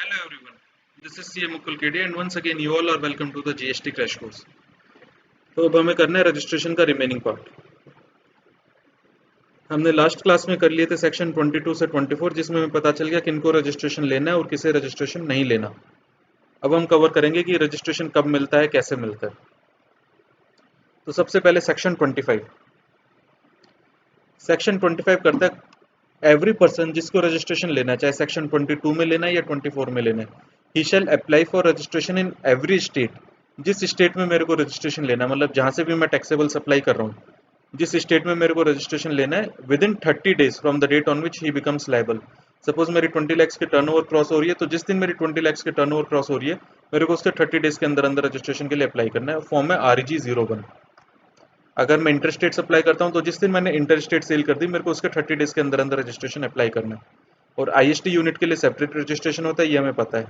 Hello everyone, this is CA Mukul KD and once again you all are welcome to the GST crash course. तो अब हमें करना है registration का remaining part. हमने last class में कर लिए थे सेक्शन 22 से 24 जिसमें हमें पता चल गया किनको रजिस्ट्रेशन लेना है और किसे रजिस्ट्रेशन नहीं लेना। अब हम कवर करेंगे कि रजिस्ट्रेशन कब मिलता है, कैसे मिलता है। तो सबसे पहले सेक्शन 25। सेक्शन 25 करता है एवरी पर्सन जिसको रजिस्ट्रेशन लेना है, चाहे सेक्शन 22 में लेना है या 24 में लेना है, he shall apply for registration in every state. जिस स्टेट में मेरे को रजिस्ट्रेशन लेना है, मतलब जहां से भी मैं टैक्सेबल सप्लाई कर रहा हूँ, जिस स्टेट में मेरे को रजिस्ट्रेशन लेना है, within 30 days from the date on which he becomes liable. Suppose मेरी 20 लैक्स की टर्नओवर क्रॉस हो रही है, तो जिस दिन मेरी 20 लैक्स की टर्नओवर क्रॉस हो रही है, मेरे को उसके 30 डेज के अंदर अंदर रजिस्ट्रेशन के लिए अप्लाई करना है। फॉर्म है REG01। अगर मैं इंटर स्टेट सप्लाई करता हूँ तो जिस दिन मैंने इंटर स्टेट सेल कर दी, मेरे को उसके 30 डेज के अंदर अंदर रजिस्ट्रेशन अप्लाई करना है। और IST यूनिट के लिए सेपरेट रजिस्ट्रेशन होता है, ये हमें पता है।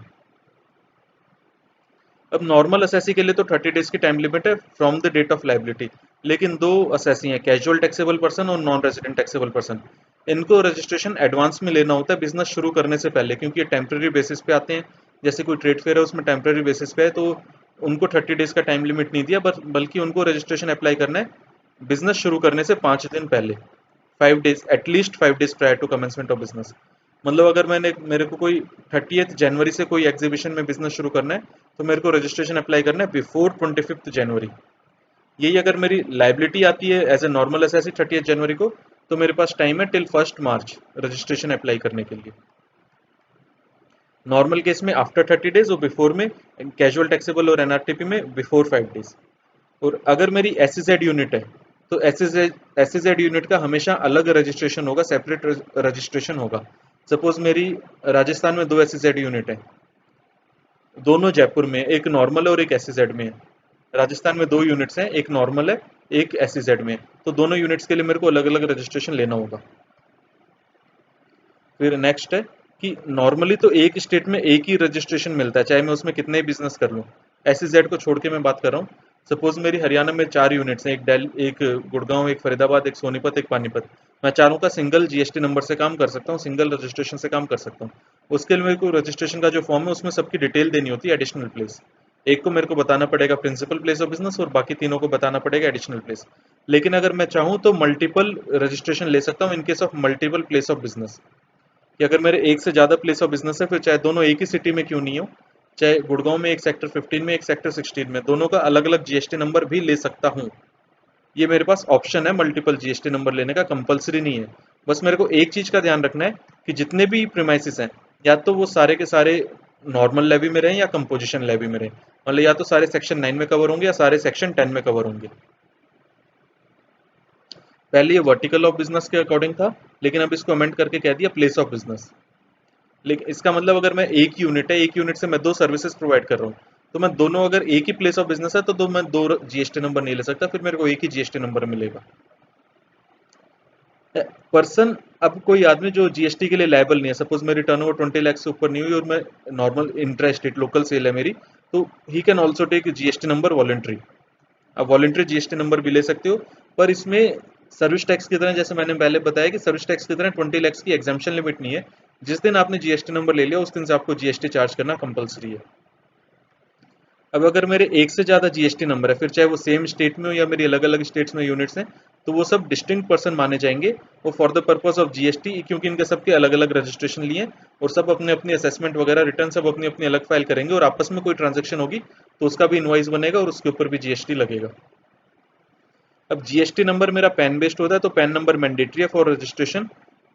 अब नॉर्मल असेसी के लिए तो 30 डेज की टाइम लिमिट है from the date of liability, लेकिन दो असेसी हैं, कैजुअल टैक्सेबल पर्सन और नॉन रेजिडेंट टैक्सेबल पर्सन। इनको रजिस्ट्रेशन एडवांस में लेना होता है बिजनेस शुरू करने से पहले, क्योंकि ये टेम्प्रेरी बेसिस पे आते हैं। जैसे कोई ट्रेड फेयर है, उसमें टेम्प्रेरी बेसिस पे है, तो उनको 30 डेज का टाइम लिमिट नहीं दिया, बल्कि उनको रजिस्ट्रेशन अप्लाई करना है बिजनेस शुरू करने से 5 दिन पहले, 5 days, at least 5 days prior to commencement of business. मतलब अगर मेरे को कोई 30th जनवरी से कोई एग्जीबिशन में बिजनेस शुरू करना है, तो मेरे को रजिस्ट्रेशन अप्लाई करना है बिफोर 25th जनवरी। यही अगर मेरी लाइबिलिटी आती है as a normal SSC 30th जनवरी को, तो मेरे पास टाइम है टिल 1 मार्च रजिस्ट्रेशन अप्लाई करने के लिए। नॉर्मल केस में आफ्टर 30 डेज और बिफोर में, कैजुअल टैक्सेबल और NRTP में बिफोर 5 डेज। और अगर मेरी SEZ यूनिट है, तो SEZ यूनिट का हमेशा अलग रजिस्ट्रेशन होगा, सेपरेट रजिस्ट्रेशन होगा। सपोज मेरी राजस्थान में 2 SEZ यूनिट है, दोनों जयपुर में, एक नॉर्मल है और एक SEZ में है। राजस्थान में 2 यूनिट्स हैं, एक नॉर्मल है, एक SEZ में है, तो दोनों यूनिट्स के लिए मेरे को अलग अलग रजिस्ट्रेशन लेना होगा। फिर नेक्स्ट है कि नॉर्मली तो एक स्टेट में एक ही रजिस्ट्रेशन मिलता है, चाहे मैं उसमें कितने बिजनेस कर लूँ। SEZ को छोड़ के मैं बात कर रहा हूँ। सपोज मेरी हरियाणा में 4 यूनिट्स हैं, एक गुड़गांव, एक फरीदाबाद, एक सोनीपत, एक पानीपत। मैं चारों का सिंगल GST नंबर से काम कर सकता हूँ, सिंगल रजिस्ट्रेशन से काम कर सकता हूँ। उसके लिए मेरे को रजिस्ट्रेशन का जो फॉर्म है उसमें सबकी डिटेल देनी होती है, एडिशनल प्लेस। एक को मेरे को बताना पड़ेगा प्रिंसिपल प्लेस ऑफ बिजनेस और बाकी तीनों को बताना पड़ेगा एडिशनल प्लेस। लेकिन अगर मैं चाहूँ तो मल्टीपल रजिस्ट्रेशन ले सकता हूँ इन case of multiple place of business. कि अगर मेरे एक से ज़्यादा प्लेस ऑफ बिजनेस है, फिर चाहे दोनों एक ही सिटी में क्यों नहीं हो, चाहे गुड़गांव में एक सेक्टर 15 में, एक सेक्टर 16 में, दोनों का अलग अलग GST नंबर भी ले सकता हूँ। ये मेरे पास ऑप्शन है, मल्टीपल GST नंबर लेने का, कंपलसरी नहीं है। बस मेरे को एक चीज़ का ध्यान रखना है कि जितने भी प्रीमाइसिस हैं, या तो वो सारे के सारे नॉर्मल लेवी में रहें या कंपोजिशन लेवी में रहें। मतलब या तो सारे सेक्शन 9 में कवर होंगे या सारे सेक्शन 10 में कवर होंगे। पहले ये वर्टिकल ऑफ बिजनेस के अकॉर्डिंग था, लेकिन अब इसको अमेंड करके कह दिया प्लेस ऑफ बिजनेस। लेकिन इसका मतलब अगर मैं एक यूनिट है, एक यूनिट से मैं 2 सर्विसेज प्रोवाइड कर रहा हूँ, तो मैं दोनों, अगर एक ही प्लेस ऑफ बिजनेस है तो मैं 2 GST नंबर नहीं ले सकता, फिर मेरे को एक ही GST नंबर मिलेगा। पर्सन, अब कोई आदमी जो GST के लिए लायबल नहीं है, सपोज मेरी टर्नओवर 20 लाख से ऊपर नहीं हुई और मैं normal intra state local sale है मेरी, तो he can also take GST number voluntary. आप वॉलेंट्री GST नंबर भी ले सकते हो, पर इसमें सर्विस टैक्स की तरह, जैसे मैंने पहले बताया कि सर्विस टैक्स की तरह 20 लाख की एग्जाम्पशन लिमिट नहीं है। जिस दिन आपने GST नंबर ले लिया उस दिन से आपको GST चार्ज करना कंपलसरी है। अब अगर मेरे एक से ज़्यादा GST नंबर है, फिर चाहे वो सेम स्टेट में हो या मेरी अलग अलग स्टेट्स में यूनिट्स हैं, तो वो सब डिस्टिंक्ट पर्सन माने जाएंगे, वो for the purpose of GST, क्योंकि इनके सबके अलग अलग रजिस्ट्रेशन लिए और सब अपने अपनी असेसमेंट वगैरह रिटर्न सब अपनी अपनी अलग फाइल करेंगे, और आपस में कोई ट्रांजेक्शन होगी तो उसका भी इनवॉइस बनेगा और उसके ऊपर भी GST लगेगा। अब GST नंबर मेरा पैन बेस्ड होता है, तो पैन नंबर मैंडेटरी है for registration,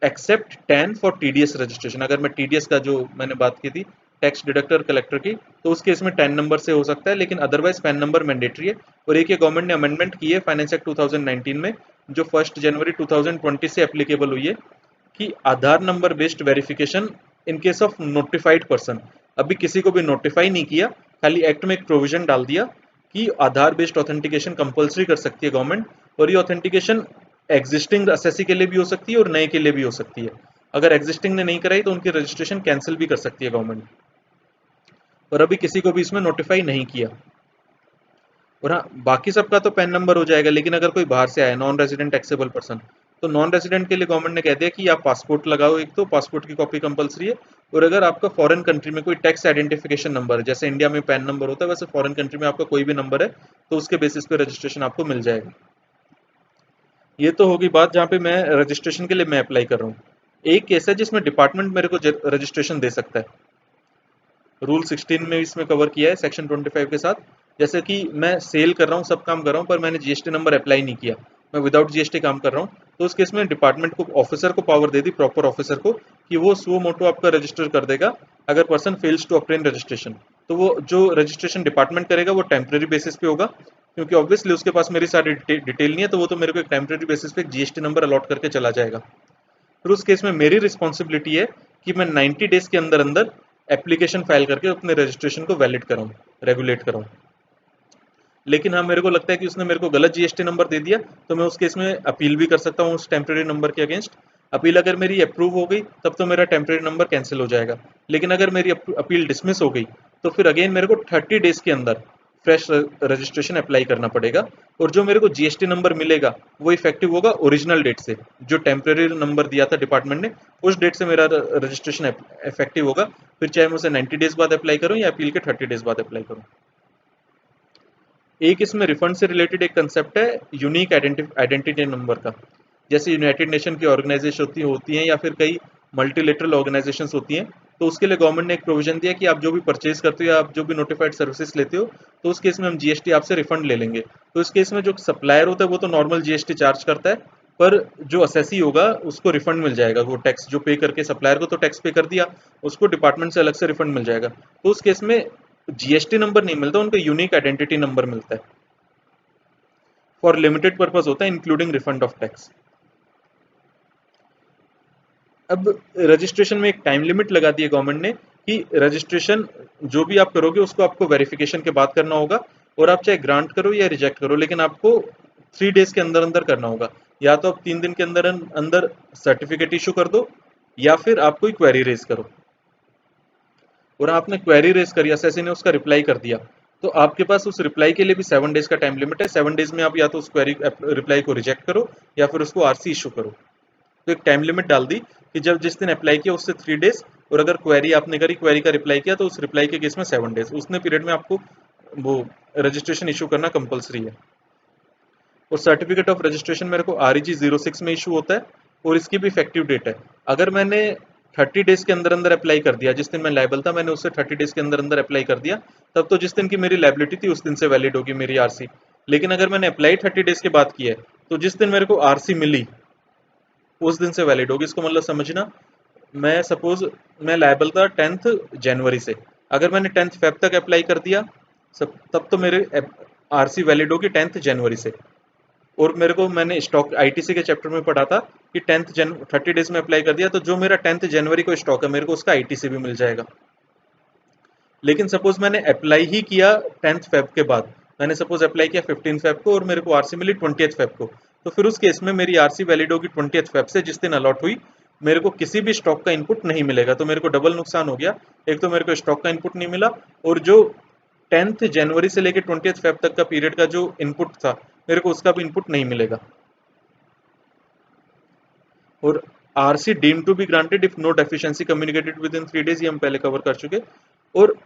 except TAN for TDS registration. अगर मैं TDS का, जो मैंने बात की थी टैक्स डिडक्टर कलेक्टर की, तो उस केस में 10 नंबर से हो सकता है, लेकिन अदरवाइज पैन नंबर मैंडेटरी है। और एक ये गवर्नमेंट ने अमेंडमेंट की है फाइनेंस एक्ट 2019 में, जो 1 जनवरी 2020 से एप्लीकेबल हुई है, कि Aadhaar number based verification in case of notified person. अभी किसी को भी नोटिफाई नहीं किया, खाली एक्ट में एक प्रोविजन डाल दिया कि आधार बेस्ड ऑथेंटिकेशन कंपलसरी कर सकती है गवर्नमेंट, और ये ऑथेंटिकेशन एग्जिस्टिंग असेसी के लिए भी हो सकती है और नए के लिए भी हो सकती है। अगर एग्जिस्टिंग ने नहीं कराई तो उनकी रजिस्ट्रेशन कैंसिल भी कर सकती है गवर्नमेंट, और अभी किसी को भी इसमें नोटिफाई नहीं किया। और हाँ, बाकी सबका तो पैन नंबर हो जाएगा, लेकिन अगर कोई बाहर से आया, नॉन रेजिडेंट टैक्सेबल पर्सन, तो नॉन रेजिडेंट के लिए गवर्नमेंट ने कह दिया कि आप पासपोर्ट लगाओ, एक तो पासपोर्ट की कॉपी कंपलसरी है, और अगर आपका फॉरेन कंट्री में कोई टैक्स आइडेंटिफिकेशन नंबर है, जैसे इंडिया में पैन नंबर होता है वैसे फॉरेन कंट्री में आपका कोई भी नंबर है तो उसके बेसिस पे रजिस्ट्रेशन आपको मिल जाएगा। ये तो होगी बात जहाँ पे मैं रजिस्ट्रेशन के लिए मैं अप्लाई कर रहा हूँ। एक केस है जिसमें डिपार्टमेंट मेरे को रजिस्ट्रेशन दे सकता है, रूल 16 में इसमें कवर किया है सेक्शन 25 के साथ। जैसे कि मैं सेल कर रहा हूँ, सब काम कर रहा हूँ, पर मैंने जीएसटी नंबर अप्लाई नहीं किया, मैं विदाउट जीएसटी काम कर रहा हूँ, तो उस केस में डिपार्टमेंट को, ऑफिसर को पावर दे दी, प्रॉपर ऑफिसर को, कि वो सुओ मोटो आपका रजिस्टर कर देगा अगर person fails to obtain registration. तो वो जो रजिस्ट्रेशन डिपार्टमेंट करेगा वो टेम्प्रेरी बेसिस पे होगा, क्योंकि ऑब्वियसली उसके पास मेरी सारी डिटेल नहीं है, तो वो तो मेरे को एक टेम्प्रेरी बेसिस पे जीएसटी नंबर अलॉट करके चला जाएगा। फिर उस केस में मेरी रिस्पॉन्सिबिलिटी है कि मैं 90 डेज के अंदर अंदर एप्लीकेशन फाइल करके अपने रजिस्ट्रेशन को वैलिड कराऊं, रेगुलेट कराऊं। लेकिन हाँ, मेरे को लगता है कि उसने मेरे को गलत जीएसटी नंबर दे दिया, तो मैं उस केस में अपील भी कर सकता हूँ उस टेम्प्रेरी नंबर के अगेंस्ट। अपील अगर मेरी अप्रूव हो गई तब तो मेरा टेम्प्रेरी नंबर कैंसिल हो जाएगा, लेकिन अगर मेरी अपील डिसमिस हो गई तो फिर अगेन मेरे को 30 डेज के अंदर फ्रेश रजिस्ट्रेशन अप्लाई करना पड़ेगा, और जो मेरे को जीएसटी नंबर मिलेगा वो इफेक्टिव होगा ओरिजिनल डेट से, जो टेम्प्रेरी नंबर दिया था डिपार्टमेंट ने उस डेट से मेरा रजिस्ट्रेशन इफेक्टिव होगा, फिर चाहे मैं उसे 90 डेज बाद अप्लाई करूँ या अपील के 30 डेज बाद अप्लाई करूँ। एक इसमें रिफंड से रिलेटेड एक कंसेप्ट है यूनिक आइडेंटिटी नंबर का। जैसे यूनाइटेड नेशन की ऑर्गेनाइजेशन होती हैं या फिर कई मल्टीलेटरल ऑर्गेनाइजेशंस होती हैं, तो उसके लिए गवर्नमेंट ने एक प्रोविजन दिया कि आप जो भी परचेज करते हो या आप जो भी नोटिफाइड सर्विसेज लेते हो, तो उस केस में हम जीएसटी आपसे रिफंड ले लेंगे। तो इस केस में जो सप्लायर होता है वो तो नॉर्मल जीएसटी चार्ज करता है, पर जो असेसी होगा उसको रिफंड मिल जाएगा, वो टैक्स जो पे करके, सप्लायर को तो टैक्स पे कर दिया, उसको डिपार्टमेंट से अलग से रिफंड मिल जाएगा। तो उस केस में जीएसटी नंबर नहीं मिलता, उनको यूनिक आइडेंटिटी नंबर मिलता है, फॉर लिमिटेड पर्पज होता है, इंक्लूडिंग रिफंड ऑफ टैक्स। अब रजिस्ट्रेशन में एक टाइम लिमिट लगा दी है गवर्नमेंट ने कि रजिस्ट्रेशन जो भी आप करोगे उसको आपको वेरिफिकेशन के बाद करना होगा, और आप चाहे ग्रांट करो या रिजेक्ट करो, लेकिन आपको 3 डेज के अंदर अंदर करना होगा। या तो आप 3 दिन के अंदर अंदर सर्टिफिकेट इशू कर दो, या फिर आप कोई क्वेरी रेज करो। और आपने क्वेरी रेज करी, एसएससी ने उसका रिप्लाई कर दिया, तो आपके पास उस रिप्लाई के लिए भी 7 डेज का टाइम लिमिट है। 7 डेज में आप या तो उस क्वेरी रिप्लाई को रिजेक्ट करो या फिर उसको आरसी इशू करो। तो एक टाइम लिमिट डाल दी कि जब जिस दिन अप्लाई किया उससे 3 डेज, और अगर क्वेरी आपने करी, क्वेरी का रिप्लाई किया, तो उस रिप्लाई के केस में 7 डेज, उसने पीरियड में आपको वो रजिस्ट्रेशन इशू करना कंपलसरी है। और सर्टिफिकेट ऑफ रजिस्ट्रेशन मेरे को REG 06 में इशू होता है, और इसकी भी इफेक्टिव डेट है। अगर मैंने 30 डेज के अंदर अंदर अप्लाई कर दिया, जिस दिन मैं लायबल था मैंने उससे 30 डेज के अंदर अंदर अप्लाई कर दिया, तब तो जिस दिन की मेरी लाइबिलिटी थी उस दिन से वैलिड होगी मेरी आरसी। लेकिन अगर मैंने अप्लाई 30 डेज के बाद किया है, तो जिस दिन मेरे को आरसी मिली उस दिन से वैलिड होगी। इसको मतलब समझना, मैं सपोज मैं लायबल था 10th जनवरी से, अगर मैंने 10th फेब तक अप्लाई कर दिया सब, तब तो मेरे आरसी वैलिड होगी 10th जनवरी से। और मेरे को, मैंने स्टॉक आईटीसी के चैप्टर में पढ़ा था कि 30 डेज में अप्लाई कर दिया, तो जो मेरा 10th जनवरी को स्टॉक है मेरे को उसका आईटीसी भी मिल जाएगा। लेकिन सपोज मैंने अप्लाई ही किया 10th फेब के बाद, मैंने सपोज अप्लाई किया 15 फेब को और मेरे को आरसी मिली 20th फेब को, तो फिर उस केस में मेरी आरसी वैलिड होगी 20th फेब से, जिस दिन अलॉट हुई। मेरे को किसी भी स्टॉक का इनपुट नहीं मिलेगा, तो मेरे को डबल नुकसान हो गया। एक तो मेरे को स्टॉक का इनपुट नहीं मिला, और जो 10th जनवरी से लेकर 20th फेब तक का पीरियड का जो इनपुट था मेरे को उसका भी इनपुट नहीं मिलेगा। और RC deem to be granted if no deficiency communicated within 3 days, ये हम पहले कवर कर चुके। और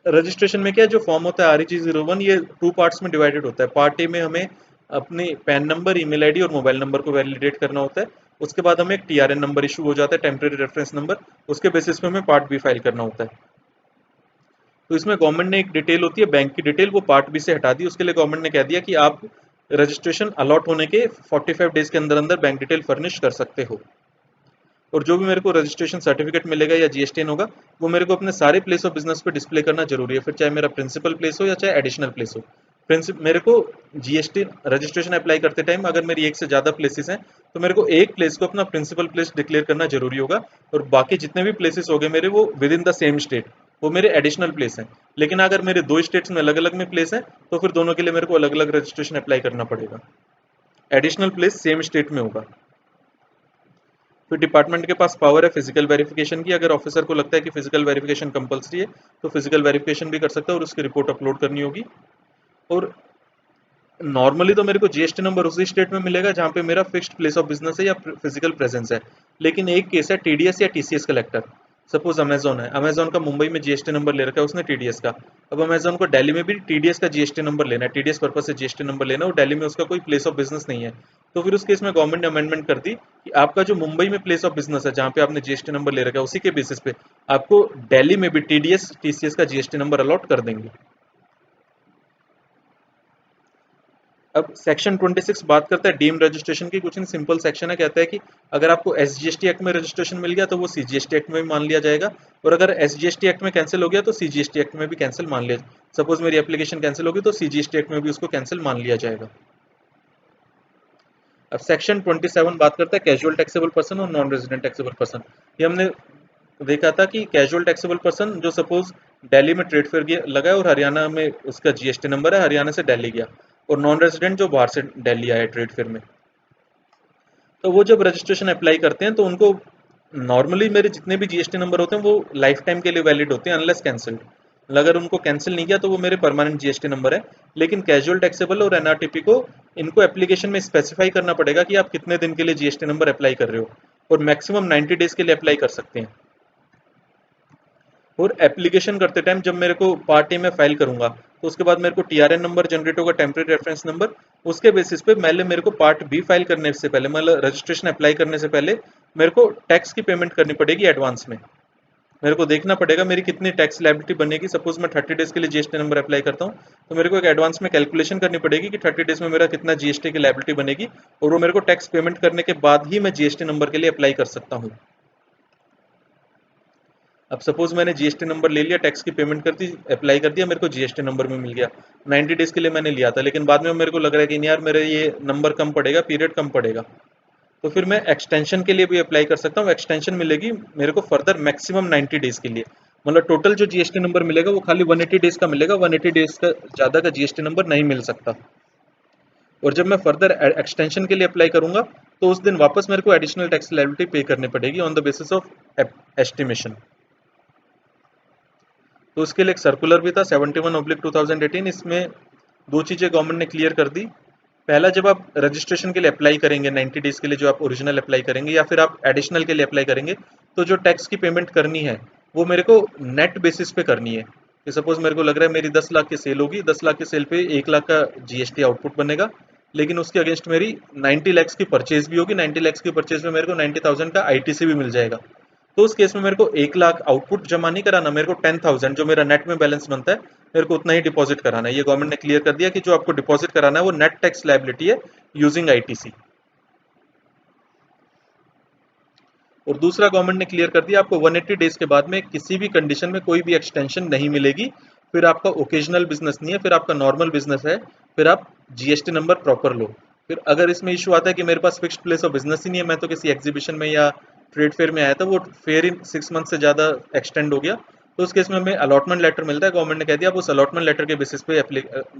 रजिस्ट्रेशन में क्या है, जो फॉर्म होता है REG 01, ये 2 पार्ट्स में डिवाइडेड होता है। पार्ट ए में हमें अपनी पैन नंबर, ईमेल आईडी और मोबाइल नंबर को वैलिडेट करना होता है। उसके बाद हमें एक TRN नंबर इशू हो जाता है, टेम्परेरी रेफरेंस नंबर, उसके बेसिस पे हमें पार्ट बी फाइल करना होता है। तो इसमें गवर्नमेंट ने एक डिटेल होती है बैंक की डिटेल, वो पार्ट बी से हटा दी। उसके लिए गवर्नमेंट ने कह दिया कि आप रजिस्ट्रेशन अलॉट होने के 45 डेज के अंदर अंदर बैंक डिटेल फर्निश कर सकते हो। और जो भी मेरे को रजिस्ट्रेशन सर्टिफिकेट मिलेगा या जीएसटीएन होगा, वो मेरे को अपने सारे प्लेस ऑफ बिजनेस पे डिस्प्ले करना जरूरी है, फिर चाहे मेरा प्रिंसिपल प्लेस हो या चाहे एडिशनल प्लेस हो। मेरे को जीएसटी रजिस्ट्रेशन अप्लाई करते टाइम अगर मेरी एक से ज़्यादा प्लेसेस हैं, तो मेरे को एक प्लेस को अपना प्रिंसिपल प्लेस डिक्लेयर करना जरूरी होगा, और बाकी जितने भी प्लेसेस हो गए मेरे, वो with in the same state, वो मेरे एडिशनल प्लेस हैं। लेकिन अगर मेरे 2 स्टेट्स में अलग अलग में प्लेस हैं, तो फिर दोनों के लिए मेरे को अलग अलग रजिस्ट्रेशन अप्लाई करना पड़ेगा। एडिशनल प्लेस सेम स्टेट में होगा। फिर डिपार्टमेंट के पास पावर है फिजिकल वेरिफिकेशन की। अगर ऑफिसर को लगता है कि फिजिकल वेरिफिकेशन कंपलसरी है, तो फिजिकल वेरिफिकेशन भी कर सकता है और उसकी रिपोर्ट अपलोड करनी होगी। और नॉर्मली तो मेरे को जीएसटी नंबर उसी स्टेट में मिलेगा जहाँ पे मेरा फिक्स्ड प्लेस ऑफ बिजनेस है या फिजिकल प्रेजेंस है। लेकिन एक केस है टीडीएस या टीसीएस कलेक्टर। सपोज अमेजोन है, अमेजोन का मुंबई में जीएसटी नंबर ले रखा है उसने टीडीएस का। अब अमेजोन को दिल्ली में भी टीडीएस का जीएसटी नंबर लेना है, टीडीएस पर्पज से जीएसटी नंबर लेना है, और दिल्ली में उसका कोई प्लेस ऑफ बिजनेस नहीं है। तो फिर उस केस में गवर्नमेंट ने अमेंडमेंट कर दी कि आपका जो मुंबई में प्लेस ऑफ बिजनेस है जहाँ पे आपने जीएसटी नंबर ले रखा है, उसी के बेसिस पे आपको दिल्ली में भी टीडीएस टीसीएस का जीएसटी नंबर अलॉट कर देंगे। अब सेक्शन 26 बात करता है डीम रजिस्ट्रेशन की। कुछ इन सिंपल सेक्शन है, कहता है कि अगर आपको एसजीएसटी एक्ट में रजिस्ट्रेशन मिल गया तो वो सीजीएसटी एक्ट में भी मान लिया जाएगा, और अगर एसजीएसटी एक्ट में कैंसिल हो गया तो सीजीएसटी एक्ट में भी कैंसिल मान लिया। सपोज मेरी एप्लीकेशन कैंसिल होगी तो सीजीएसटी एक्ट में भी उसको कैंसिल मान लिया जाएगा। अब सेक्शन 27 बात करता है कैजुअल टैक्सेबल पर्सन और नॉन रेजिडेंट टैक्सेबल पर्सन। ये हमने देखा था कि कैजुअल टैक्सेबल पर्सन जो सपोज दिल्ली में ट्रेड फेयर लगा है और हरियाणा में उसका जीएसटी नंबर है, हरियाणा से दिल्ली गया, और नॉन रेजिडेंट जो बाहर से दिल्ली आया ट्रेड फेयर में, तो वो जब रजिस्ट्रेशन अप्लाई करते हैं तो उनको नॉर्मली मेरे जितने भी जीएसटी नंबर होते हैं वो लाइफ टाइम के लिए वैलिड होते हैं अनलेस कैंसिल्ड। अगर उनको कैंसिल नहीं किया तो वो मेरे परमानेंट जीएसटी नंबर है। लेकिन कैजुअल टैक्सेबल और एनआरटीपी को इनको एप्लीकेशन में स्पेसिफाई करना पड़ेगा कि आप कितने दिन के लिए जीएसटी नंबर अप्लाई कर रहे हो, और मैक्सिमम 90 डेज के लिए अप्लाई कर सकते हैं। और एप्लीकेशन करते टाइम जब मेरे को पार्ट ए में फाइल करूंगा तो उसके बाद मेरे को टीआरएन नंबर जनरेट होगा, टेम्परेरी रेफरेंस नंबर। उसके बेसिस पे पहले मेरे को पार्ट बी फाइल करने से पहले, मतलब रजिस्ट्रेशन अप्लाई करने से पहले, मेरे को टैक्स की पेमेंट करनी पड़ेगी एडवांस में। मेरे को देखना पड़ेगा मेरी कितनी टैक्स लायबिलिटी बनेगी। सपोज मैं 30 डेज के लिए जीएसटी नंबर अप्लाई करता हूँ तो मेरे को एक एडवांस में कैलकुलेशन करनी पड़ेगी कि 30 डेज में मेरा कितना जीएसटी की लायबिलिटी बनेगी, और वो मेरे को टैक्स पेमेंट करने के बाद ही मैं जीएसटी नंबर के लिए अप्लाई कर सकता हूँ। अब सपोज मैंने जीएसटी नंबर ले लिया, टैक्स की पेमेंट कर दी, अप्लाई कर दिया, मेरे को जीएसटी नंबर भी मिल गया। 90 डेज के लिए मैंने लिया था, लेकिन बाद में मेरे को लग रहा है कि नहीं यार मेरे ये नंबर कम पड़ेगा, पीरियड कम पड़ेगा, तो फिर मैं एक्सटेंशन के लिए भी अप्लाई कर सकता हूँ। एक्सटेंशन मिलेगी मेरे को फर्दर मैक्सिमम 90 डेज के लिए। मतलब टोटल जो जीएसटी नंबर मिलेगा वो खाली 180 डेज का मिलेगा, 180 डेज का ज़्यादा का जीएसटी नंबर नहीं मिल सकता। और जब मैं फर्दर एक्सटेंशन के लिए अप्लाई करूंगा तो उस दिन वापस मेरे को एडिशनल टैक्स लायबिलिटी पे करनी पड़ेगी on the basis of estimation. तो उसके लिए एक सर्कुलर भी था 71/2018। इसमें दो चीज़ें गवर्नमेंट ने क्लियर कर दी। पहला, जब आप रजिस्ट्रेशन के लिए अप्लाई करेंगे 90 डेज के लिए, जो आप ओरिजिनल अप्लाई करेंगे या फिर आप एडिशनल के लिए अप्लाई करेंगे, तो जो टैक्स की पेमेंट करनी है वो मेरे को नेट बेसिस पे करनी है। कि सपोज मेरे को लग रहा है मेरी 10 लाख की सेल होगी, 10 लाख की सेल पे 1 लाख का जीएसटी आउटपुट बनेगा, लेकिन उसके अगेंस्ट मेरी 90 लैक्स की परचेज भी होगी। 90 लैक्स की परचेज में मेरे को 90,000 का आईटीसी भी मिल जाएगा। तो उस केस में मेरे को 1 लाख आउटपुट जमा नहीं कराना, मेरे को 10,000 जो मेरा नेट में बैलेंस बनता है मेरे को उतना ही डिपॉजिट कराना है। ये गवर्नमेंट ने क्लियर कर दिया कि जो आपको डिपॉजिट कराना है वो नेट टैक्स लायबिलिटी है यूजिंग आईटीसी। और दूसरा, गवर्नमेंट ने क्लियर कर दिया आपको 180 डेज के बाद में किसी भी कंडीशन में कोई भी एक्सटेंशन नहीं मिलेगी। फिर आपका ओकेजनल बिजनेस नहीं है, फिर आपका नॉर्मल बिजनेस है, फिर आप जीएसटी नंबर प्रॉपर लो। फिर अगर इसमें इशू आता है कि मेरे पास फिक्स्ड प्लेस ऑफ बिजनेस ही नहीं है, मैं तो किसी एग्जीबिशन में या ट्रेड फेयर में आया था, वो फेयर इन 6 मंथ से ज़्यादा एक्सटेंड हो गया, तो उस केस में हमें अलॉटमेंट लेटर मिलता है। गवर्नमेंट ने कह दिया आप उस अलॉटमेंट लेटर के बेसिस पे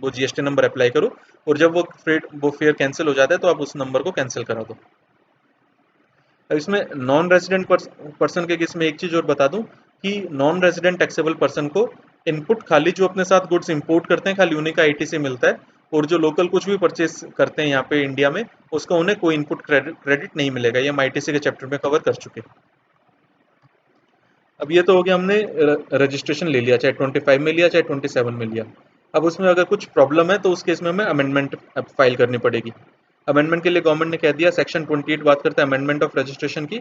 वो जीएसटी नंबर अप्लाई करो, और जब वो फेयर कैंसिल हो जाता है तो आप उस नंबर को कैंसिल करा दो। अब इसमें नॉन रेजिडेंट पर्सन के केस में एक चीज़ और बता दूं कि नॉन रेजिडेंट टैक्सेबल पर्सन को इनपुट खाली जो अपने साथ गुड्स इंपोर्ट करते हैं खाली उन्हीं का आईटीसी मिलता है, और जो लोकल कुछ भी परचेस करते हैं यहाँ पे इंडिया में उसका उन्हें कोई इनपुट क्रेडिट नहीं मिलेगा। ये हम आईटीसी के चैप्टर में कवर कर चुके। अब ये तो हो गया, हमने रजिस्ट्रेशन ले लिया, चाहे 25 में लिया चाहे 27 में लिया। अब उसमें अगर कुछ प्रॉब्लम है तो उस केस में हमें अमेंडमेंट फाइल करनी पड़ेगी। अमेंडमेंट के लिए गवर्नमेंट ने कह दिया, सेक्शन 28 बात करता है अमेंडमेंट ऑफ रजिस्ट्रेशन की।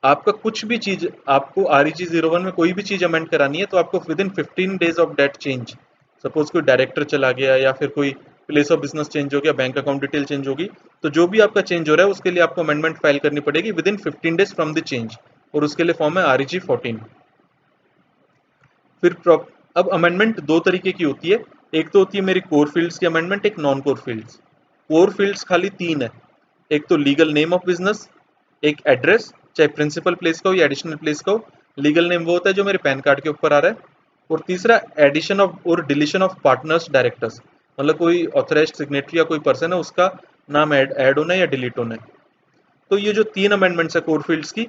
आपका कुछ भी चीज, आपको REG 01 में कोई भी चीज अमेंड करानी है तो आपको within 15 days of date change, suppose कोई डायरेक्टर चला गया या फिर कोई प्लेस ऑफ बिजनेस चेंज हो गया, बैंक अकाउंट डिटेल चेंज होगी, तो जो भी आपका चेंज हो रहा है उसके लिए आपको अमेंडमेंट फाइल करनी पड़ेगी with in 15 days from the change, और उसके लिए फॉर्म है REG 14। फिर अब अमेंडमेंट दो तरीके की होती है। एक तो होती है मेरी कोर फील्ड्स की अमेंडमेंट, एक non core fields. Core fields खाली तीन है। एक तो लीगल नेम ऑफ बिजनेस, एक एड्रेस चाहे प्रिंसिपल प्लेस का हो या एडिशनल प्लेस का हो, लीगल नेम वो होता है जो मेरे पैन कार्ड के ऊपर आ रहा है, और तीसरा एडिशन ऑफ और डिलीशन ऑफ पार्टनर्स डायरेक्टर्स, मतलब कोई ऑथराइज्ड सिग्नेटरी या कोई पर्सन है उसका नाम ऐड होना है या डिलीट होना है। तो ये जो तीन अमेंडमेंट्स है कोर फील्ड्स की,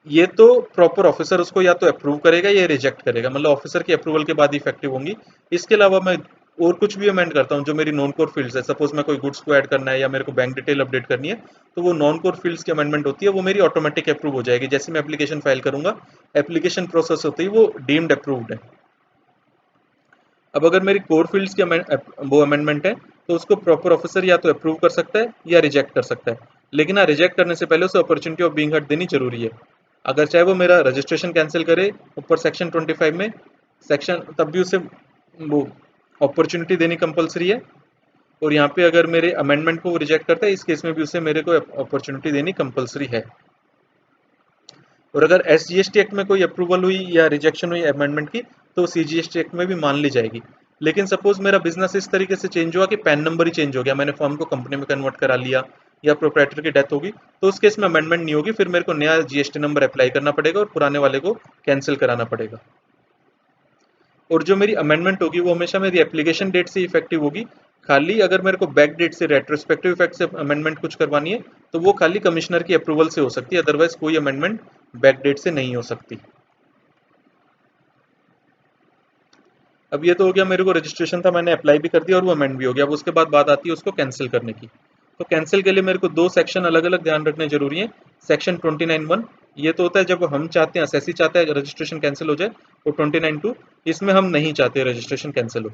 ये तो प्रॉपर ऑफिसर उसको या तो अप्रूव करेगा या रिजेक्ट करेगा, मतलब ऑफिसर के अप्रूवल के बाद इफेक्टिव होंगी। इसके अलावा मैं और कुछ भी अमेंड करता हूँ जो मेरी नॉन कोर फील्ड्स है, सपोज मैं कोई गुड्स को ऐड करना है या मेरे को बैंक डिटेल अपडेट करनी है, तो वो नॉन कोर फील्ड्स की अमेंडमेंट होती है, वो मेरी ऑटोमेटिक अप्रूव हो जाएगी। जैसे मैं एप्लीकेशन फाइल करूंगा, एप्लीकेशन प्रोसेस होती है वो डीम्ड अप्रूव्ड है। अब अगर मेरी कोर फील्ड्स की वो अमेंडमेंट है, तो उसको प्रॉपर ऑफिसर या तो अप्रूव कर सकता है या रिजेक्ट कर सकता है। लेकिन हाँ, रिजेक्ट करने से पहले उसे अपॉर्चुनिटी ऑफ बीइंग हर्ड देनी जरूरी है। अगर चाहे वो मेरा रजिस्ट्रेशन कैंसिल करे ऊपर सेक्शन 25 में, सेक्शन तब भी उसे वो अपॉर्चुनिटी देनी कंपलसरी है। और यहाँ पे अगर मेरे अमेंडमेंट को वो रिजेक्ट करता है, इस केस में भी उसे मेरे को अपॉर्चुनिटी देनी कंपलसरी है। और अगर SGST एक्ट में कोई अप्रूवल हुई या रिजेक्शन हुई अमेंडमेंट की, तो CGST एक्ट में भी मान ली जाएगी। लेकिन सपोज मेरा बिजनेस इस तरीके से चेंज हुआ कि पैन नंबर ही चेंज हो गया, मैंने फर्म को कंपनी में कन्वर्ट करा लिया, या प्रोप्राइटर की डेथ होगी, तो उस केस में अमेंडमेंट नहीं होगी, फिर मेरे को नया GST नंबर अप्लाई करना पड़ेगा और पुराने वाले को कैंसिल कराना पड़ेगा। और जो मेरी अमेंडमेंट होगी वो हमेशा मेरी एप्लीकेशन डेट से इफेक्टिव होगी। खाली अगर मेरे को बैक डेट से, रेट्रोस्पेक्टिव इफेक्ट से अमेंडमेंट कुछ करवानी है, तो वो खाली कमिश्नर की अप्रूवल से हो सकती है, अदरवाइज कोई अमेंडमेंट बैक डेट से नहीं हो सकती। अब ये तो हो गया, मेरे को रजिस्ट्रेशन था, मैंने अप्लाई भी कर दिया और वो अमेंड भी हो गया। अब उसके बाद बात आती है उसको कैंसिल करने की। तो कैंसिल के लिए मेरे को दो सेक्शन अलग अलग ध्यान रखने जरूरी है। सेक्शन 29(1), ये तो होता है जब हम चाहते हैं, असेसी चाहता है रजिस्ट्रेशन कैंसिल हो जाए। और 29(2), इसमें हम नहीं चाहते रजिस्ट्रेशन कैंसिल हो।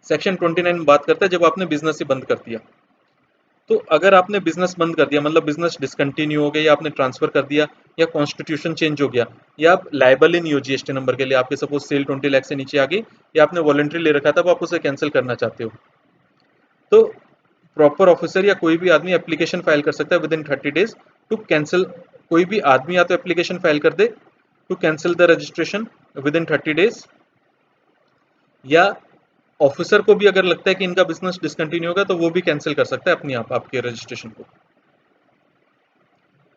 सेक्शन 29 बात करता है जब आपने बिजनेस ही बंद कर दिया। तो अगर आपने बिजनेस बंद कर दिया, मतलब बिजनेस डिसकंटिन्यू हो गया, या आपने ट्रांसफर कर दिया, या कॉन्स्टिट्यूशन चेंज हो गया, या आप लायबल ही नहीं हो GST नंबर के लिए, आपके सपोज सेल 20 लाख से नीचे आ गई, या आपने वॉलंटरी ले रखा था, अब आप उसे कैंसिल करना चाहते हो, तो प्रॉपर ऑफिसर या कोई भी आदमी एप्लीकेशन फाइल कर सकता है within 30 days to cancel. कोई भी आदमी या तो एप्लीकेशन फाइल कर दे to cancel the registration within 30 days, या ऑफिसर को भी अगर लगता है कि इनका बिजनेस डिसकंटिन्यू होगा, तो वो भी कैंसिल कर सकता है अपने आप आपके रजिस्ट्रेशन को।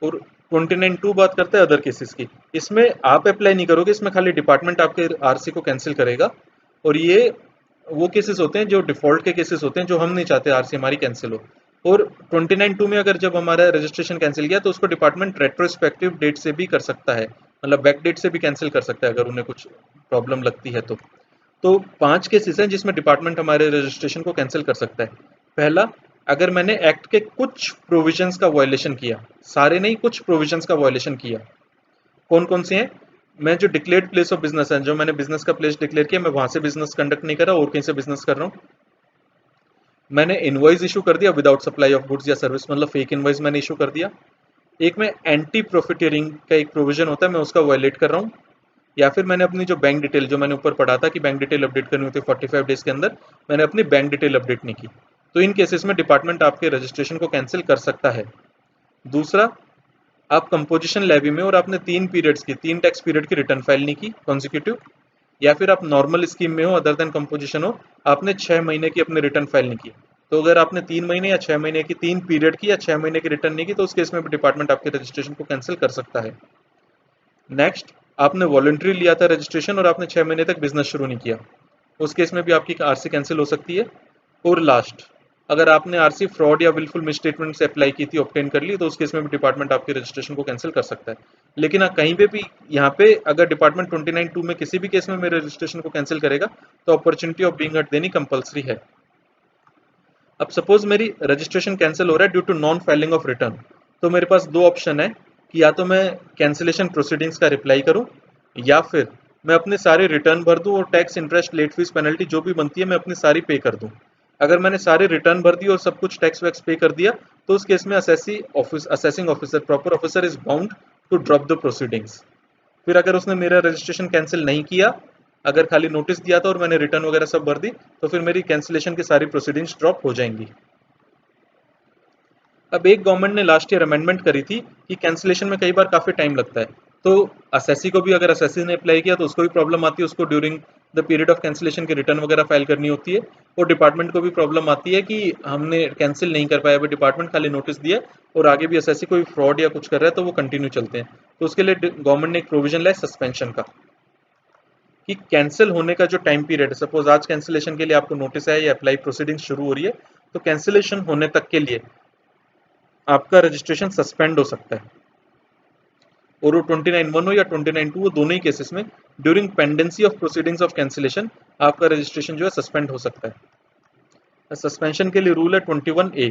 और 29(2) बात करता है अदर केसेस की। इसमें आप अप्लाई नहीं करोगे, इसमें खाली डिपार्टमेंट आपके RC को कैंसिल करेगा। और ये वो केसेस होते हैं जो डिफॉल्ट के केसेस होते हैं, जो हम नहीं चाहते RC हमारी कैंसिल हो। और 29(2) में अगर जब हमारा रजिस्ट्रेशन कैंसिल किया, तो उसको डिपार्टमेंट रेट्रोस्पेक्टिव डेट से भी कर सकता है, मतलब बैक डेट से भी कैंसिल कर सकता है अगर उन्हें कुछ प्रॉब्लम लगती है तो 5 केसेस हैं जिसमें डिपार्टमेंट हमारे रजिस्ट्रेशन को कैंसिल कर सकता है। पहला, अगर मैंने एक्ट के कुछ प्रोविजंस का वायलेशन किया, सारे नहीं, कुछ प्रोविजंस का वायलेशन किया। कौन कौन से हैं? मैं जो डिक्लेयर्ड प्लेस ऑफ बिजनेस है, जो मैंने बिजनेस का प्लेस डिक्लेयर किया, मैं वहां से बिजनेस कंडक्ट नहीं कर रहा और कहीं से बिजनेस कर रहा हूँ। मैंने इनवॉइस इशू कर दिया विदाउट सप्लाई ऑफ गुड्स या सर्विस, मतलब फेक इनवॉइस मैंने इशू कर दिया। एक में एंटी प्रॉफिटियरिंग का एक प्रोविजन होता है, मैं उसका वायलेट कर रहा हूँ। या फिर मैंने अपनी जो बैंक डिटेल, जो मैंने ऊपर पढ़ा था कि बैंक डिटेल अपडेट करनी होती है 45 डेज के अंदर, मैंने अपनी बैंक डिटेल अपडेट नहीं की, तो इन केसेस में डिपार्टमेंट आपके रजिस्ट्रेशन को कैंसिल कर सकता है। दूसरा, आप कंपोजिशन लेवी में और आपने 3 पीरियड्स की, 3 टैक्स पीरियड की रिटर्न फाइल नहीं की कॉन्जिक्यूटिव, या फिर आप नॉर्मल स्कीम में हो अदर देन कंपोजिशन हो, आपने 6 महीने की अपनी रिटर्न फाइल नहीं की। तो अगर आपने 3 महीने या 6 महीने की, 3 पीरियड की या 6 महीने की रिटर्न नहीं की, तो उस केस में भी डिपार्टमेंट आपके रजिस्ट्रेशन को कैंसिल कर सकता है। नेक्स्ट, आपने वॉलंटरी लिया था रजिस्ट्रेशन और आपने 6 महीने तक बिजनेस शुरू नहीं किया, उस केस में भी आपकी RC कैंसिल हो सकती है। और लास्ट, अगर आपने RC फ्रॉड या विलफुल मिसस्टेटमेंट से अप्लाई की थी, ऑब्टेन कर ली, तो उस केस में भी डिपार्टमेंट आपके रजिस्ट्रेशन को कैंसिल कर सकता है। लेकिन हाँ, कहीं पे भी यहाँ पे अगर डिपार्टमेंट 29(2) में किसी भी केस में मेरे रजिस्ट्रेशन को कैंसिल करेगा, तो अपॉर्चुनिटी ऑफ बीइंग हर्ड देनी कंपलसरी है। अब सपोज मेरी रजिस्ट्रेशन कैंसिल हो रहा है due to non filing of return, तो मेरे पास दो ऑप्शन है कि या तो मैं कैंसिलेशन प्रोसीडिंग्स का रिप्लाई करूं, या फिर मैं अपने सारे रिटर्न भर दूं और tax, interest, late fees, penalty जो भी बनती है मैं अपनी सारी पे कर दूं। अगर मैंने सारे रिटर्न भर दिए और सब कुछ टैक्स वैक्स पे कर दिया, तो उस केस में assessing officer, proper officer is bound to drop the proceedings. फिर अगर उसने मेरा रजिस्ट्रेशन कैंसिल नहीं किया, अगर खाली नोटिस दिया था और मैंने रिटर्न वगैरह सब भर दी, तो फिर मेरी कैंसिलेशन की सारी प्रोसीडिंग्स ड्रॉप हो जाएंगी। अब एक गवर्नमेंट ने लास्ट ईयर अमेंडमेंट करी थी कि कैंसिलेशन में कई बार काफी टाइम लगता है, तो असेसी को भी, अगर असेसी ने अप्लाई किया तो उसको भी प्रॉब्लम आती है, उसको during the period of cancellation की रिटर्न वगैरह फाइल करनी होती है। और डिपार्टमेंट को भी प्रॉब्लम आती है कि हमने कैंसिल नहीं कर पाया, डिपार्टमेंट खाली नोटिस दिया और आगे भी असेसी कोई फ्रॉड या कुछ कर रहा है तो वो कंटिन्यू चलते हैं। तो उसके लिए गवर्नमेंट ने एक प्रोविजन लाया सस्पेंशन का, कि कैंसिल होने का जो टाइम पीरियड है, सपोज आज कैंसिलेशन के लिए आपको नोटिस आया या अप्लाई प्रोसीडिंग शुरू हो रही है, तो कैंसिलेशन होने तक के लिए आपका रजिस्ट्रेशन सस्पेंड हो सकता है। और वो 29(1) हो या 29(2), वो दोनों ही केसेस में during pendency of proceedings of cancellation आपका रजिस्ट्रेशन जो है सस्पेंड हो सकता है। सस्पेंशन के लिए रूल है 21A।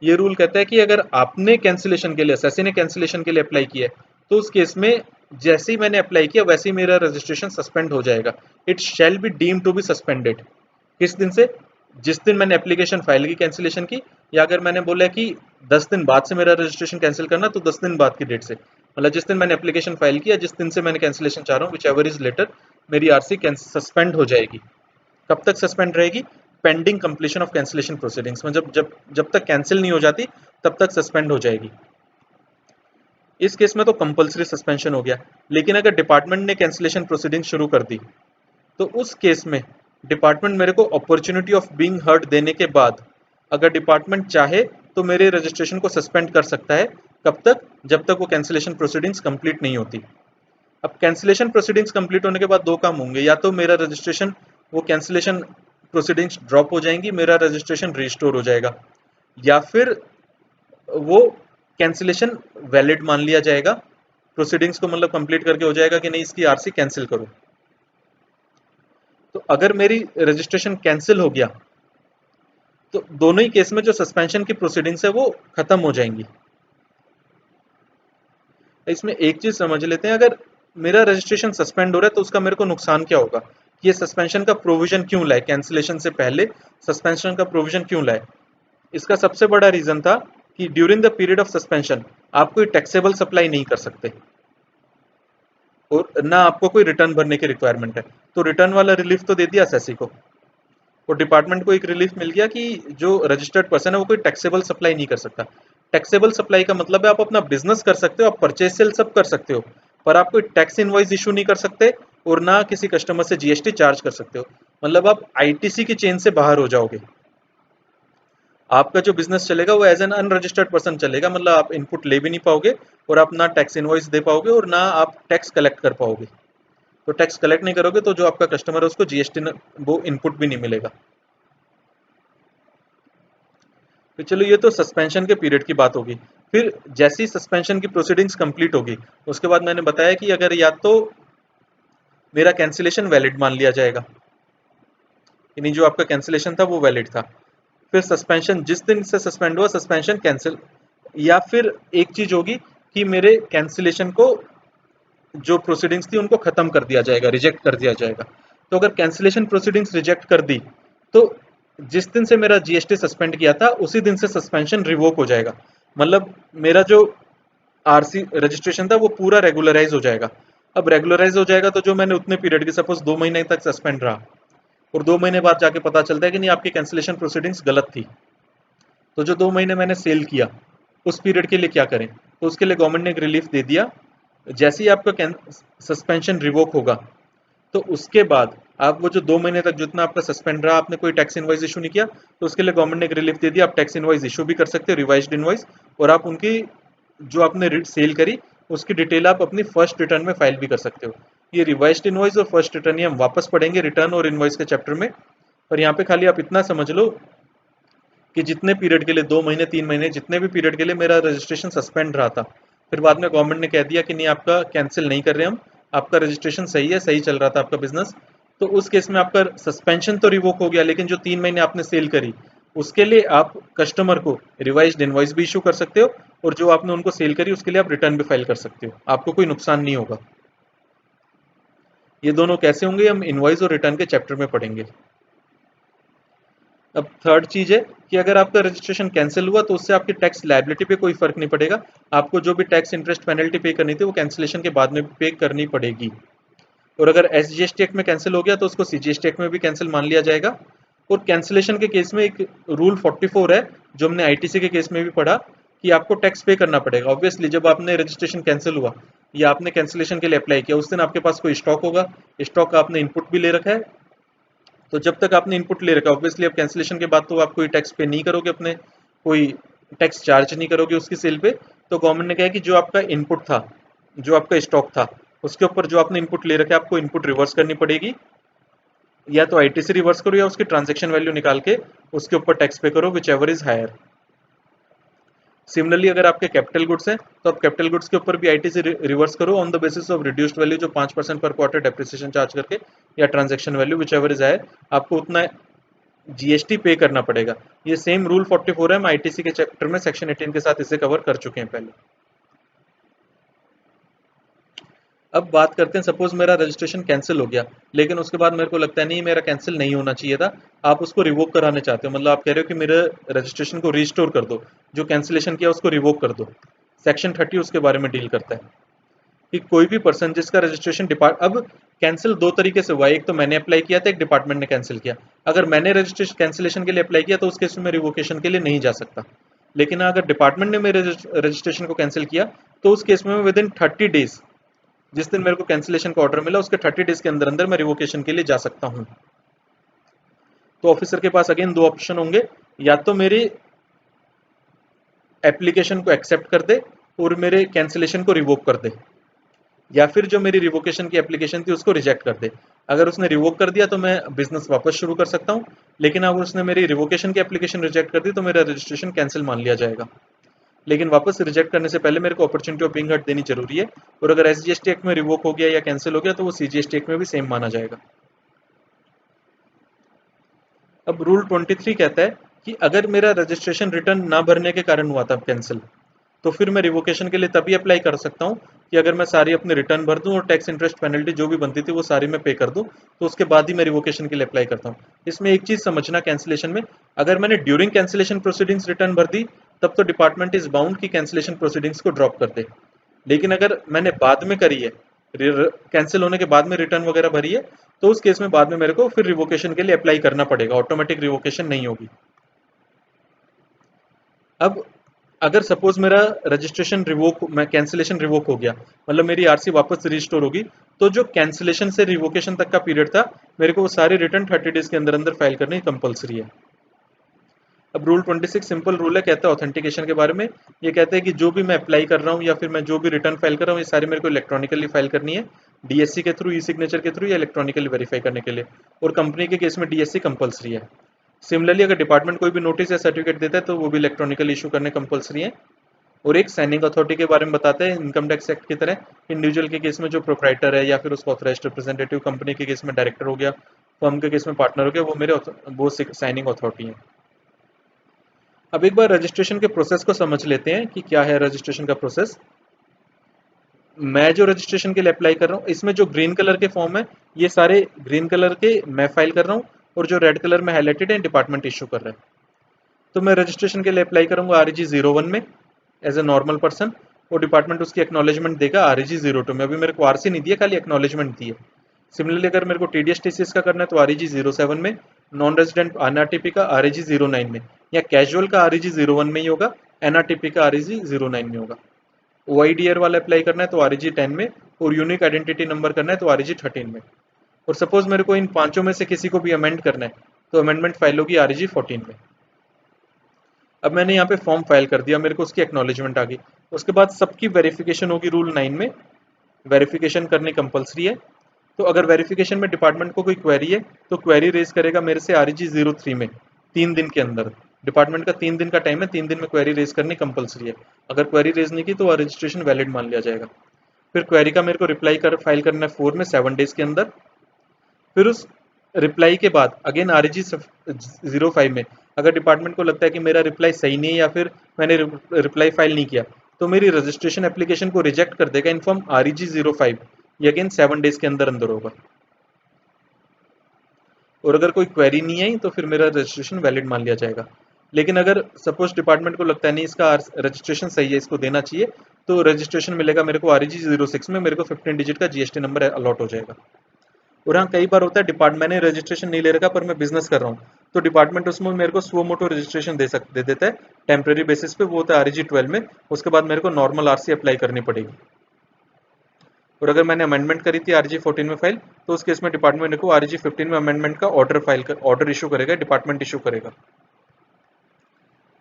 ये रूल कहता है कि अगर आपने कैंसिलेशन के लिए, एसएससी ने कैंसिलेशन के लिए अप्लाई किया है, तो उस केस में जैसे ही मैंने अप्लाई किया वैसे ही मेरा रजिस्ट्रेशन सस्पेंड हो जाएगा। It shall be deem to be suspended. किस दिन से? जिस दिन मैंने एप्लीकेशन फाइल की कैंसिलेशन की, या अगर मैंने बोला कि 10 दिन बाद से मेरा रजिस्ट्रेशन कैंसिल करना, तो 10 दिन बाद की डेट से, मतलब जिस दिन मैंने एप्लीकेशन फाइल किया, जिस दिन से मैंने कैंसिलेशन चाह रहा हूँ, विच एवर इज लेटर, मेरी आरसी सस्पेंड हो जाएगी। कब तक सस्पेंड रहेगी? Pending completion of cancellation proceedings में, जब तक कैंसिल नहीं हो जाती तब तक सस्पेंड हो जाएगी। इस केस में तो कंपलसरी सस्पेंशन हो गया। लेकिन अगर डिपार्टमेंट ने कैंसिलेशन प्रोसीडिंग शुरू कर दी, तो उस केस में डिपार्टमेंट मेरे को अपॉर्चुनिटी ऑफ बीइंग हर्ड देने के बाद, अगर डिपार्टमेंट चाहे तो मेरे रजिस्ट्रेशन को सस्पेंड कर सकता है। कब तक? जब तक वो कैंसिलेशन प्रोसीडिंग्स कंप्लीट नहीं होती। अब कैंसिलेशन प्रोसीडिंग्स कंप्लीट होने के बाद दो काम होंगे, या तो मेरा रजिस्ट्रेशन, वो कैंसिलेशन प्रोसीडिंग्स ड्रॉप हो जाएंगी, मेरा रजिस्ट्रेशन रिस्टोर हो जाएगा, या फिर वो कैंसिलेशन वैलिड मान लिया जाएगा, प्रोसीडिंग्स को मतलब कंप्लीट करके हो जाएगा कि नहीं, इसकी आरसी कैंसिल करो। तो अगर मेरी रजिस्ट्रेशन कैंसिल हो गया, तो दोनों ही केस में जो सस्पेंशन की प्रोसीडिंग्स है वो खत्म हो जाएंगी। इसमें एक चीज समझ लेते हैं, अगर मेरा रजिस्ट्रेशन सस्पेंड हो रहा है तो उसका मेरे को नुकसान क्या होगा, कि ये सस्पेंशन का प्रोविजन क्यों लाए, कैंसिलेशन से पहले सस्पेंशन का प्रोविजन क्यों लाए। इसका सबसे बड़ा रीजन था कि during the period of suspension आप कोई टैक्सेबल सप्लाई नहीं कर सकते, और ना आपको कोई रिटर्न भरने की रिक्वायरमेंट है। तो रिटर्न वाला रिलीफ तो दे दिया एसएससी को, और डिपार्टमेंट को एक रिलीफ मिल गया कि जो रजिस्टर्ड पर्सन है वो कोई टैक्सेबल सप्लाई नहीं कर सकता। टैक्सेबल सप्लाई का मतलब है आप अपना बिजनेस कर सकते हो, आप परचेज सेल सब कर सकते हो, पर आप कोई टैक्स इनवॉइस इशू नहीं कर सकते, और ना किसी कस्टमर से जीएसटी चार्ज कर सकते हो। मतलब आप आईटीसी की चेन से बाहर हो जाओगे। आपका जो बिजनेस चलेगा वो एज एन अनरजिस्टर्ड पर्सन चलेगा, मतलब आप इनपुट ले भी नहीं पाओगे, और आप ना टैक्स इनवॉइस दे पाओगे, और ना आप टैक्स कलेक्ट कर पाओगे। तो टैक्स कलेक्ट नहीं करोगे तो जो आपका कस्टमर है उसको जीएसटी वो इनपुट भी नहीं मिलेगा। तो चलो, ये तो सस्पेंशन के पीरियड की बात होगी। फिर जैसी सस्पेंशन की प्रोसीडिंग्स कंप्लीट होगी, उसके बाद मैंने बताया कि अगर या तो मेरा कैंसिलेशन वैलिड मान लिया जाएगा, यानी जो आपका कैंसिलेशन था वो वैलिड था, फिर सस्पेंशन जिस दिन से सस्पेंड हुआ सस्पेंशन कैंसिल, या फिर एक चीज होगी कि मेरे कैंसिलेशन को जो प्रोसीडिंग्स थी उनको खत्म कर दिया जाएगा, रिजेक्ट कर दिया जाएगा। तो अगर कैंसिलेशन प्रोसीडिंग्स रिजेक्ट कर दी, तो जिस दिन से मेरा जीएसटी सस्पेंड किया था उसी दिन से सस्पेंशन रिवोक हो जाएगा। मतलब मेरा जो आरसी रजिस्ट्रेशन था वो पूरा रेगुलराइज हो जाएगा। अब रेगुलराइज हो जाएगा तो जो मैंने उतने पीरियड की, सपोज 2 महीने तक सस्पेंड रहा, और 2 महीने बाद जाके पता चलता है कि नहीं, आपकी कैंसिलेशन प्रोसीडिंग्स गलत थी, तो जो 2 महीने मैंने सेल किया उस पीरियड के लिए क्या करें? तो उसके लिए गवर्नमेंट ने एक रिलीफ दे दिया। जैसे ही आपका सस्पेंशन रिवोक होगा, तो उसके बाद आप वो जो 2 महीने तक जितना आपका सस्पेंड रहा, आपने कोई टैक्स इनवॉइस इशू नहीं किया, तो उसके लिए गवर्नमेंट ने एक रिलीफ दे दिया, आप टैक्स इनवॉइस इशू भी कर सकते हो, रिवाइज्ड इनवॉइस, और आप उनकी जो आपने सेल करी उसकी डिटेल आप अपनी फर्स्ट रिटर्न में फाइल भी कर सकते हो। ये रिवाइज्ड इनवॉइस और फर्स्ट रिटर्न ये हम वापस पढ़ेंगे रिटर्न और इनवॉइस के चैप्टर में। पर यहाँ पे खाली आप इतना समझ लो कि जितने पीरियड के लिए, 2 महीने 3 महीने, जितने भी पीरियड के लिए मेरा रजिस्ट्रेशन सस्पेंड रहा था, फिर बाद में गवर्नमेंट ने कह दिया कि नहीं, आपका कैंसिल नहीं कर रहे हम, आपका रजिस्ट्रेशन सही है, सही चल रहा था आपका बिजनेस, तो उस केस में आपका सस्पेंशन तो रिवोक हो गया, लेकिन जो 3 महीने आपने सेल करी उसके लिए आप कस्टमर को रिवाइज्ड इनवॉइस भी इशू कर सकते हो, और जो आपने उनको सेल करी उसके लिए आप रिटर्न भी फाइल कर सकते हो, आपको कोई नुकसान नहीं होगा। ये दोनों कैसे होंगे हम इनवॉइस और रिटर्न के चैप्टर में पढ़ेंगे। अब थर्ड चीज है कि अगर आपका रजिस्ट्रेशन कैंसिल हुआ तो उससे आपकी टैक्स लायबिलिटी पे कोई फर्क नहीं पड़ेगा, आपको जो भी टैक्स इंटरेस्ट पेनल्टी पे करनी थी वो कैंसिलेशन के बाद में पे करनी पड़ेगी। और अगर एसजीएसटी एक्ट में कैंसिल हो गया तो उसको सीजीएसटी एक्ट में भी कैंसिल मान लिया जाएगा। और कैंसिलेशन के केस में एक रूल 44 है जो हमने आईटीसी के केस में भी पढ़ा, कि आपको टैक्स पे करना पड़ेगा। ऑब्वियसली जब आपने रजिस्ट्रेशन कैंसिल हुआ या आपने कैंसिलेशन के लिए अप्लाई किया, उस दिन आपके पास कोई स्टॉक होगा, स्टॉक का आपने इनपुट भी ले रखा है, तो जब तक आपने इनपुट ले रखा, ऑब्वियसली अब कैंसिलेशन के बाद तो आप कोई टैक्स पे नहीं करोगे, अपने कोई टैक्स चार्ज नहीं करोगे उसकी सेल पे। तो गवर्नमेंट ने कहा कि जो आपका इनपुट था, जो आपका स्टॉक था, उसके ऊपर जो आपने इनपुट ले रखा है आपको इनपुट रिवर्स करनी पड़ेगी, या तो आईटीसी रिवर्स करो या उसकी ट्रांजेक्शन वैल्यू निकाल के उसके ऊपर टैक्स पे करो, whichever is higher. Similarly अगर आपके कैपिटल गुड्स हैं तो आप कैपिटल गुड्स के ऊपर भी आईटीसी रिवर्स करो on the basis of reduced value, जो 5% पर क्वार्टर डेप्रिसिएशन चार्ज करके या transaction value which ever is आए, आपको उतना जीएसटी पे करना पड़ेगा। ये सेम रूल 44 है, हम आईटीसी के चैप्टर में सेक्शन 18 के साथ इसे कवर कर चुके हैं पहले। अब बात करते हैं, सपोज मेरा रजिस्ट्रेशन कैंसिल हो गया, लेकिन उसके बाद मेरे को लगता है नहीं मेरा कैंसिल नहीं होना चाहिए था, आप उसको रिवोक कराने चाहते हो, मतलब आप कह रहे हो कि मेरे रजिस्ट्रेशन को रिस्टोर कर दो, जो कैंसिलेशन किया उसको रिवोक कर दो। सेक्शन 30 उसके बारे में डील करता है कि कोई भी पर्सन जिसका रजिस्ट्रेशन अब कैंसिल दो तरीके से हुआ है, एक तो मैंने अप्लाई किया था, एक डिपार्टमेंट ने कैंसिल किया। अगर मैंने रजिस्ट्रेशन कैंसिलेशन के लिए अप्लाई किया तो उस केस में रिवोकेशन के लिए नहीं जा सकता, लेकिन अगर डिपार्टमेंट ने मेरे रजिस्ट्रेशन को कैंसिल किया तो उस केस में विद इन 30 डेज, जिस दिन मेरे को कैंसिलेशन का ऑर्डर मिला उसके 30 डेज के अंदर अंदर मैं रिवोकेशन के लिए जा सकता हूं। तो ऑफिसर के पास अगेन दो ऑप्शन होंगे, या तो मेरी एप्लीकेशन को एक्सेप्ट कर दे और मेरे कैंसिलेशन को रिवोक कर दे, या फिर जो मेरी रिवोकेशन की एप्लीकेशन थी उसको रिजेक्ट कर दे। अगर उसने रिवोक कर दिया तो मैं बिजनेस वापस शुरू कर सकता हूं, लेकिन अगर उसने मेरी रिवोकेशन की एप्लीकेशन रिजेक्ट कर दी तो मेरा रजिस्ट्रेशन कैंसिल मान लिया जाएगा। लेकिन वापस रिजेक्ट करने से पहले मेरे को अपॉर्चुनिटी ऑफ बीइंग हर्ड देनी जरूरी है, और अगर एसजीएसटी एक्ट में रिवोक हो गया या कैंसिल हो गया तो वो सीजीएसटी एक्ट में भी सेम माना जाएगा। अब रूल 23 कहता है कि अगर मेरा रजिस्ट्रेशन रिटर्न ना भरने के कारण हुआ था कैंसिल, तो फिर मैं रिवोकेशन के लिए तभी अप्लाई कर सकता हूं कि अगर मैं सारी अपने रिटर्न भर दूं और टैक्स इंटरेस्ट पेनल्टी जो भी बनती थी वो सारी मैं पे कर दूं, तो उसके बाद ही मैं रिवोकेशन के लिए अप्लाई करता हूं। इसमें एक चीज समझना कैंसिलेशन में, अगर मैंने ड्यूरिंग कैंसिलेशन प्रोसीडिंग्स रिटर्न भर दी तब तो डिपार्टमेंट इज बाउंड की कैंसिलेशन प्रोसीडिंग्स को ड्रॉप कर दे, लेकिन अगर मैंने बाद में करी है, कैंसिल होने के बाद में रिटर्न वगैरह भरी है, तो उस केस में बाद में मेरे को फिर रिवोकेशन के लिए अप्लाई करना पड़ेगा, ऑटोमेटिक रिवोकेशन नहीं होगी। अब अगर सपोज मेरा रजिस्ट्रेशन रिवोक, मैं कैंसिलेशन रिवोक हो गया, मतलब मेरी आरसी वापस रिस्टोर होगी, तो जो कैंसिलेशन से रिवोकेशन तक का पीरियड था मेरे को वो सारे रिटर्न 30 डेज के अंदर अंदर फाइल करनी कंपलसरी है। अब रूल 26 सिंपल रूल है, कहता है ऑथेंटिकेशन के बारे में। ये कहते हैं कि जो भी मैं अप्लाई कर रहा हूँ या फिर मैं जो भी रिटर्न फाइल कर रहा हूँ ये सारी मेरे को इलेक्ट्रॉनिकली फाइल करनी है, डीएससी के थ्रू, ई सिग्नेचर के थ्रू या इलेक्ट्रॉनिकली वेरीफाई करने के लिए, और कंपनी के केस में डीएससी कंपलसरी है। सिमिलरली अगर डिपार्टमेंट कोई भी नोटिस या सर्टिफिकेट देता है तो वो भी इलेक्ट्रॉनिकली इशू करने कंपलसरी है। और एक साइनिंग अथॉरिटी के बारे में बताते हैं, इनकम टैक्स एक्ट की तरह इंडिविजुअल के केस में जो प्रोप्राइटर है या फिर उसका ऑथराइज्ड रिप्रेजेंटेटिव, कंपनी के केस में डायरेक्टर हो गया, फर्म के केस में पार्टनर हो गया, वो मेरे वो साइनिंग अथॉरिटी है। अब एक बार रजिस्ट्रेशन के प्रोसेस को समझ लेते हैं कि क्या है रजिस्ट्रेशन का प्रोसेस। मैं जो रजिस्ट्रेशन के लिए अप्लाई कर रहा हूँ, इसमें जो ग्रीन कलर के फॉर्म है ये सारे ग्रीन कलर के मैं फाइल कर रहा हूँ, और जो रेड कलर में हाईलाइटेड है डिपार्टमेंट इशू कर रहा है। तो मैं रजिस्ट्रेशन के लिए अप्लाई करूंगा REG 01 में एज ए नॉर्मल पर्सन, और डिपार्टमेंट उसकी एक्नॉलेजमेंट देगा REG 02 में। अभी मेरे को आरसी नहीं दिया, खाली एक्नॉलेजमेंट दी है। सिमिलरली अगर मेरे को TDS TCS का करना है तो REG 07 में, नॉन रेजिडेंट NRTP का REG 09 में, या कैजुअल का REG 01 में ही होगा, NRTP का REG 09 में होगा। OIDR वाला अप्लाई करना है तो REG 10 में, और यूनिक आइडेंटिटी नंबर करना है तो REG 13 में। और सपोज मेरे को इन पांचों में से किसी को भी अमेंड करना है तो अमेंडमेंट फाइल होगी REG 14 में। अब मैंने यहाँ पे फॉर्म फाइल कर दिया, मेरे को उसकी एक्नॉलेजमेंट आ गई, उसके बाद सबकी वेरिफिकेशन होगी रूल 9 में, वेरिफिकेशन करनी कंपलसरी है। तो अगर वेरिफिकेशन में डिपार्टमेंट को कोई क्वेरी है तो क्वेरी रेज करेगा मेरे से REG 03 में 3 दिन के अंदर। डिपार्टमेंट का 3 दिन का टाइम है, 3 दिन में क्वेरी रेज करनी कंपलसरी है। अगर क्वेरी रेज नहीं की तो रजिस्ट्रेशन वैलिड मान लिया जाएगा। फिर क्वेरी का मेरे को रिप्लाई कर फाइल करना है 4 में 7 डेज के अंदर। फिर उस रिप्लाई के बाद अगेन REG 05 में अगर डिपार्टमेंट को लगता है कि मेरा रिप्लाई सही नहीं है या फिर मैंने रिप्लाई फाइल नहीं किया, तो मेरी रजिस्ट्रेशन एप्लीकेशन को रिजेक्ट कर देगा इनफॉर्म REG 05, ये अगेन 7 डेज के अंदर अंदर होगा। और अगर कोई क्वेरी नहीं आई तो फिर मेरा रजिस्ट्रेशन वैलिड मान लिया जाएगा। लेकिन अगर सपोज डिपार्टमेंट को लगता है नहीं इसका रजिस्ट्रेशन सही है, इसको देना चाहिए, तो रजिस्ट्रेशन मिलेगा मेरे को REG 06 में, मेरे को 15 डिजिट का GST नंबर अलॉट हो जाएगा। और हाँ कई बार होता है डिपार्टमेंट मैंने रजिस्ट्रेशन नहीं ले रखा पर मैं बिजनेस कर रहा हूँ, तो डिपार्टमेंट उसमें मेरे को स्व मोटो रजिस्ट्रेशन दे देता है टेम्परेरी बेसिस पे, वो होता है REG 12 में। उसके बाद मेरे को नॉर्मल RC अप्लाई करनी पड़ेगी। और अगर मैंने अमेंडमेंट करी थी REG 14 में फाइल, तो उस केस में डिपार्टमेंट मेरे को REG 15 में अमेंडमेंट का ऑर्डर इशू करेगा, डिपार्टमेंट इशू करेगा।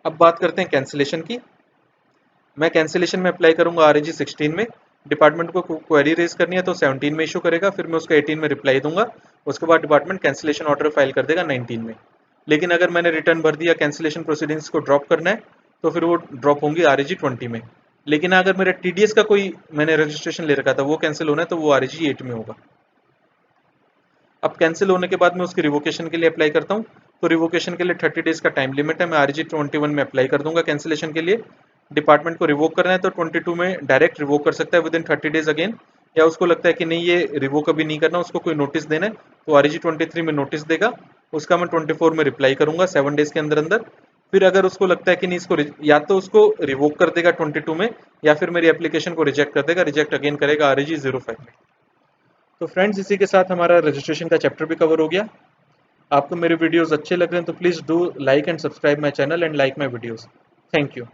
अब बात करते हैं कैंसिलेशन की। मैं कैंसिलेशन में अप्लाई करूंगा REG 16 में, डिपार्टमेंट को क्वेरी रेज करनी है तो 17 में इशू करेगा, फिर मैं उसका 18 में रिप्लाई दूंगा, उसके बाद डिपार्टमेंट कैंसिलेशन ऑर्डर फाइल कर देगा 19 में। लेकिन अगर मैंने रिटर्न भर दिया कैंसिलेशन प्रोसीडिंग्स को ड्रॉप करना है तो फिर वो ड्रॉप होंगी RAG 20 में। लेकिन अगर मेरा TDS का कोई मैंने रजिस्ट्रेशन ले रखा था वो कैंसिल होना है तो वो RAG 8 में होगा। अब कैंसिल होने के बाद मैं उसकी रिवोकेशन के लिए अप्लाई करता हूँ। तो रिवोकेशन के लिए 30 डेज का टाइम लिमिट है। मैं RAG 21 में अप्लाई कर दूंगा कैंसिलेशन के लिए। डिपार्टमेंट को रिवोक करना है तो 22 में डायरेक्ट रिवोक कर सकता है विद इन 30 डेज अगेन, या उसको लगता है कि नहीं ये रिवोक अभी नहीं करना, उसको कोई नोटिस देना है तो RAG 23 में नोटिस देगा, उसका मैं 24 में रिप्लाई करूंगा 7 डेज के अंदर अंदर। फिर अगर उसको लगता है कि नहीं इसको या तो उसको रिवोक कर देगा 22 में, या फिर मेरी एप्लीकेशन को रिजेक्ट कर देगा, रिजेक्ट अगेन करेगा RAG 05 में। तो फ्रेंड्स इसी के साथ हमारा रजिस्ट्रेशन का चैप्टर भी कवर हो गया। आपको मेरे वीडियोस अच्छे लग रहे हैं तो please do like and subscribe my channel and like my videos. Thank you.